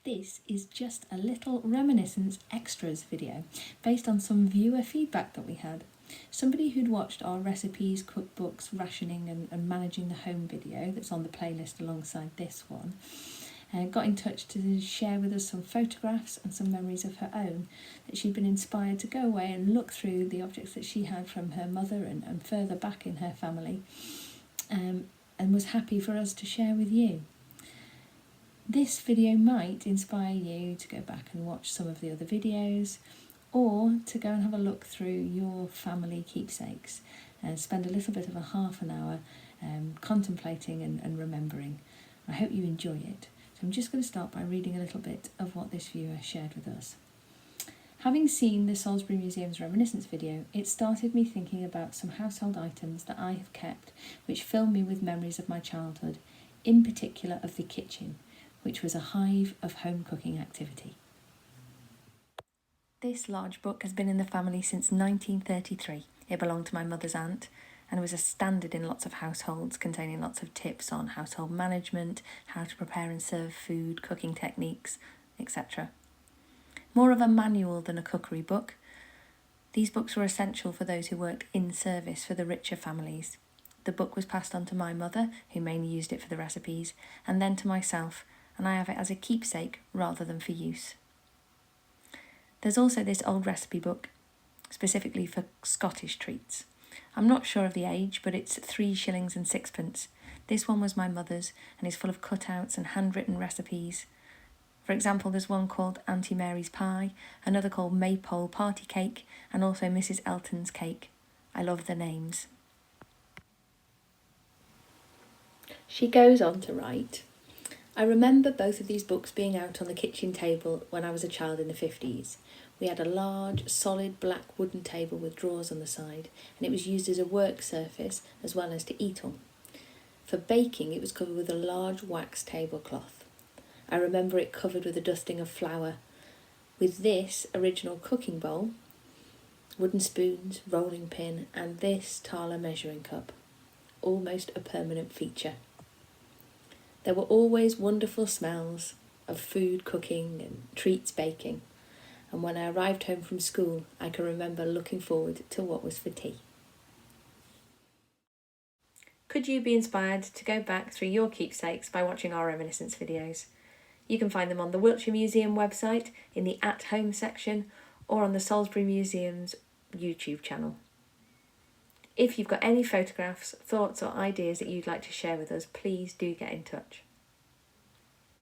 This is just a little Reminiscence extras video based on some viewer feedback that we had. Somebody who'd watched our recipes, cookbooks, rationing and managing the home video that's on the playlist alongside this one got in touch to share with us some photographs and some memories of her own, that she'd been inspired to go away and look through the objects that she had from her mother and further back in her family, and was happy for us to share with you. This video might inspire you to go back and watch some of the other videos, or to go and have a look through your family keepsakes and spend a little bit of a half an hour contemplating and remembering. I hope you enjoy it. So I'm just going to start by reading a little bit of what this viewer shared with us. Having seen the Salisbury Museum's Reminiscence video, it started me thinking about some household items that I have kept which fill me with memories of my childhood, in particular of the kitchen, which was a hive of home cooking activity. This large book has been in the family since 1933. It belonged to my mother's aunt and was a standard in lots of households, containing lots of tips on household management, how to prepare and serve food, cooking techniques, etc. More of a manual than a cookery book, these books were essential for those who worked in service for the richer families. The book was passed on to my mother, who mainly used it for the recipes, and then to myself, and I have it as a keepsake rather than for use. There's also this old recipe book, specifically for Scottish treats. I'm not sure of the age, but it's 3 shillings and 6pence. This one was my mother's and is full of cutouts and handwritten recipes. For example, there's one called Auntie Mary's Pie, another called Maypole Party Cake, and also Mrs. Elton's Cake. I love the names. She goes on to write, I remember both of these books being out on the kitchen table when I was a child in the 50s. We had a large, solid black wooden table with drawers on the side, and it was used as a work surface as well as to eat on. For baking, it was covered with a large wax tablecloth. I remember it covered with a dusting of flour. With this original cooking bowl, wooden spoons, rolling pin, and this Thaler measuring cup. Almost a permanent feature. There were always wonderful smells of food cooking and treats baking, and when I arrived home from school, I can remember looking forward to what was for tea. Could you be inspired to go back through your keepsakes by watching our Reminiscence videos? You can find them on the Wiltshire Museum website in the At Home section, or on the Salisbury Museum's YouTube channel. If you've got any photographs, thoughts or ideas that you'd like to share with us, please do get in touch.